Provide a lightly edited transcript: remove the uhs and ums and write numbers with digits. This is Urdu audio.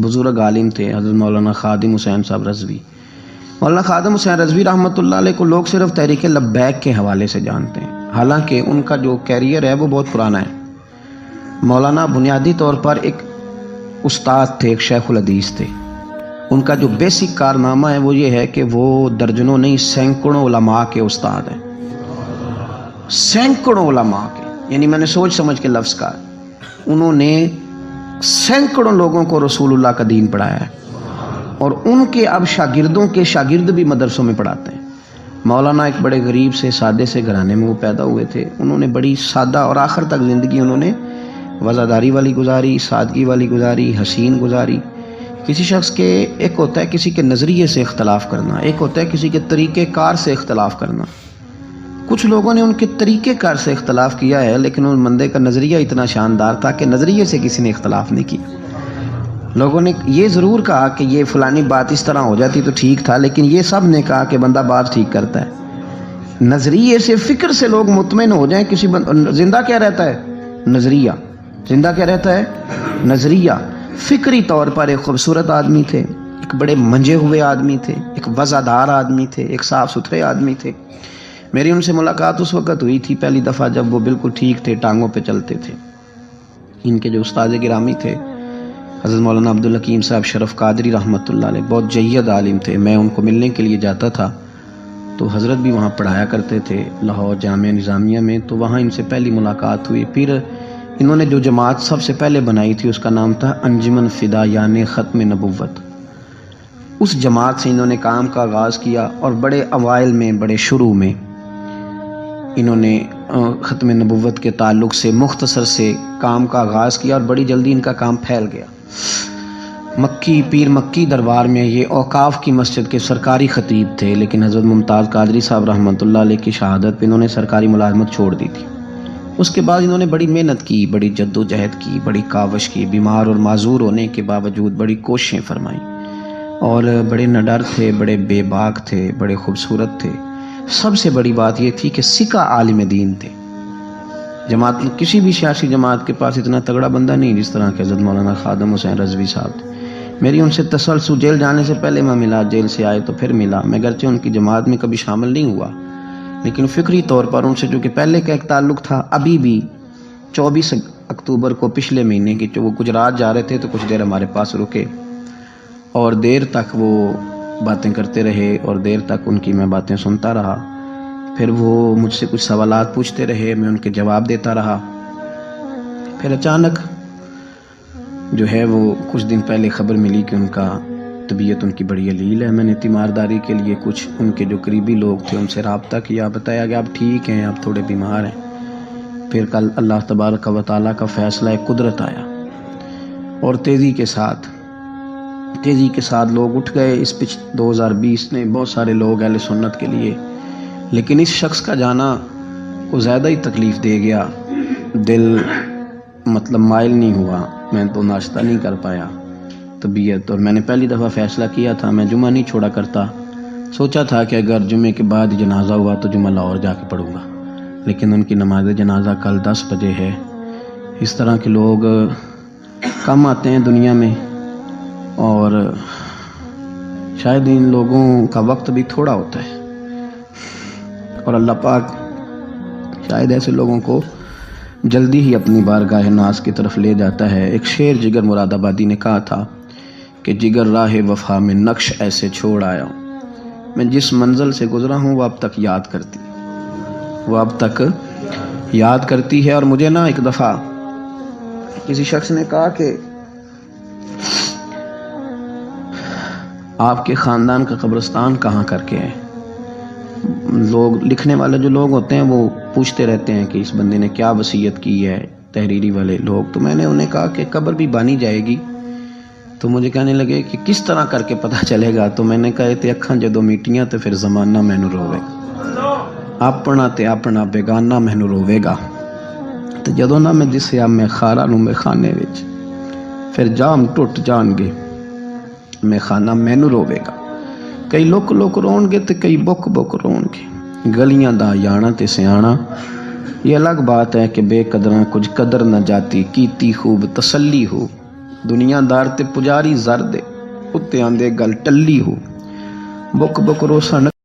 بزرگ عالم تھے حضرت مولانا خادم حسین صاحب رضوی۔ مولانا خادم حسین رضوی رحمۃ اللہ علیہ کو لوگ صرف تحریک لبیک کے حوالے سے جانتے ہیں، حالانکہ ان کا جو کیریئر ہے وہ بہت پرانا ہے۔ مولانا بنیادی طور پر ایک استاد تھے، ایک شیخ الحدیث تھے۔ ان کا جو بیسک کارنامہ ہے وہ یہ ہے کہ وہ درجنوں نہیں سینکڑوں علماء کے استاد ہیں، سینکڑوں علماء کے، یعنی میں نے سوچ سمجھ کے لفظ کہا، انہوں نے سینکڑوں لوگوں کو رسول اللہ کا دین پڑھایا ہے، اور ان کے اب شاگردوں کے شاگرد بھی مدرسوں میں پڑھاتے ہیں۔ مولانا ایک بڑے غریب سے سادے سے گھرانے میں وہ پیدا ہوئے تھے، انہوں نے بڑی سادہ اور آخر تک زندگی انہوں نے وزاداری والی گزاری، سادگی والی گزاری، حسین گزاری۔ کسی شخص کے ایک ہوتا ہے کسی کے نظریے سے اختلاف کرنا، ایک ہوتا ہے کسی کے طریقہ کار سے اختلاف کرنا۔ کچھ لوگوں نے ان کے طریقہ کار سے اختلاف کیا ہے، لیکن ان بندے کا نظریہ اتنا شاندار تھا کہ نظریے سے کسی نے اختلاف نہیں کیا۔ لوگوں نے یہ ضرور کہا کہ یہ فلانی بات اس طرح ہو جاتی تو ٹھیک تھا، لیکن یہ سب نے کہا کہ بندہ بات ٹھیک کرتا ہے۔ نظریے سے، فکر سے لوگ مطمئن ہو جائیں کسی زندہ کیا رہتا ہے؟ نظریہ۔ زندہ کیا رہتا ہے؟ نظریہ۔ فکری طور پر ایک خوبصورت آدمی تھے، ایک بڑے منجے ہوئے آدمی تھے، ایک وزادار آدمی تھے، ایک صاف ستھرے آدمی تھے۔ میری ان سے ملاقات اس وقت ہوئی تھی پہلی دفعہ جب وہ بالکل ٹھیک تھے، ٹانگوں پہ چلتے تھے۔ ان کے جو استاد گرامی تھے حضرت مولانا عبدالحکیم صاحب شرف قادری رحمۃ اللہ علیہ، بہت جید عالم تھے۔ میں ان کو ملنے کے لیے جاتا تھا تو حضرت بھی وہاں پڑھایا کرتے تھے لاہور جامعہ نظامیہ میں، تو وہاں ان سے پہلی ملاقات ہوئی۔ پھر انہوں نے جو جماعت سب سے پہلے بنائی تھی اس کا نام تھا انجمن فدایان ختم نبوت۔ اس جماعت سے انہوں نے کام کا آغاز کیا، اور بڑے اوائل میں، بڑے شروع میں انہوں نے ختم نبوت کے تعلق سے مختصر سے کام کا آغاز کیا، اور بڑی جلدی ان کا کام پھیل گیا۔ مکی پیر مکی دربار میں یہ اوقاف کی مسجد کے سرکاری خطیب تھے، لیکن حضرت ممتاز قادری صاحب رحمۃ اللہ علیہ کی شہادت پہ انہوں نے سرکاری ملازمت چھوڑ دی تھی۔ اس کے بعد انہوں نے بڑی محنت کی، بڑی جد و جہد کی، بڑی کاوش کی، بیمار اور معذور ہونے کے باوجود بڑی کوششیں فرمائیں، اور بڑے نڈر تھے، بڑے بے باک تھے، بڑے خوبصورت تھے۔ سب سے بڑی بات یہ تھی کہ سکہ عالم دین تھے۔ جماعت میں کسی بھی سیاسی جماعت کے پاس اتنا تگڑا بندہ نہیں جس طرح کہ حضرت مولانا خادم حسین رضوی صاحب تھے۔ میری ان سے تسلسل، جیل جانے سے پہلے میں ملا، جیل سے آئے تو پھر ملا۔ میں گرچہ ان کی جماعت میں کبھی شامل نہیں ہوا، لیکن فکری طور پر ان سے جو کہ پہلے کا ایک تعلق تھا، ابھی بھی 24 اکتوبر کو پچھلے مہینے کی وہ گجرات جا رہے تھے تو کچھ دیر ہمارے پاس رکے، اور دیر تک وہ باتیں کرتے رہے، اور دیر تک ان کی میں باتیں سنتا رہا۔ پھر وہ مجھ سے کچھ سوالات پوچھتے رہے، میں ان کے جواب دیتا رہا۔ پھر اچانک جو ہے وہ کچھ دن پہلے خبر ملی کہ ان کا طبیعت ان کی بڑی علیل ہے۔ میں نے تیمارداری کے لیے کچھ ان کے جو قریبی لوگ تھے ان سے رابطہ کیا، بتایا کہ آپ ٹھیک ہیں، آپ تھوڑے بیمار ہیں۔ پھر کل اللہ تبارک و تعالیٰ کا فیصلہ قدرت آیا، اور تیزی کے ساتھ لوگ اٹھ گئے۔ اس 2020 نے بہت سارے لوگ اہل سنت کے لیے، لیکن اس شخص کا جانا کو زیادہ ہی تکلیف دے گیا۔ دل مائل نہیں ہوا، میں تو ناشتہ نہیں کر پایا طبیعت، اور میں نے پہلی دفعہ فیصلہ کیا تھا میں جمعہ نہیں چھوڑا کرتا۔ سوچا تھا کہ اگر جمعے کے بعد جنازہ ہوا تو جمعہ لاہور جا کے پڑھوں گا، لیکن ان کی نماز جنازہ کل 10 بجے ہے۔ اس طرح کے لوگ کم آتے ہیں دنیا میں، اور شاید ان لوگوں کا وقت بھی تھوڑا ہوتا ہے، اور اللہ پاک شاید ایسے لوگوں کو جلدی ہی اپنی بارگاہ ناز کی طرف لے جاتا ہے۔ ایک شعر جگر مراد آبادی نے کہا تھا کہ جگر راہ وفا میں نقش ایسے چھوڑ آیا ہوں، میں جس منزل سے گزرا ہوں وہ اب تک یاد کرتی ہے۔ اور مجھے نا ایک دفعہ کسی شخص نے کہا کہ آپ کے خاندان کا قبرستان کہاں کر کے ہے؟ لوگ لکھنے والے جو لوگ ہوتے ہیں وہ پوچھتے رہتے ہیں کہ اس بندے نے کیا وصیت کی ہے، تحریری والے لوگ۔ تو میں نے انہیں کہا کہ قبر بھی بانی جائے گی۔ تو مجھے کہنے لگے کہ کس طرح کر کے پتہ چلے گا؟ تو میں نے کہا تے اکھاں جدوں میٹیاں تے پھر زمانہ مینوں روے گا، اپنا تے اپنا بیگانہ مینوں روے گا، تے جدوں نہ میں دسیا میں خارا نوں میں خانے وچ، پھر جام ٹوٹ جان گے میں خانہ مینوں روے گا۔ کئی لک لک رون گے تے کئی بک بک رون گے، گلیاں دا یانا تے سیانا۔ یہ الگ بات ہے کہ بے قدراں کچھ قدر نہ جاتی، کیتی خوب تسلی ہو ਦੁਨੀਆਦਾਰ ਤੇ ਪੁਜਾਰੀ ਜ਼ਰ ਦੇ ਉੱਤੇ ਆਂਦੇ ਗੱਲ ਟੱਲੀ ਹੋ ਬੁੱਕ ਬੁੱਕ ਰੋਸਣ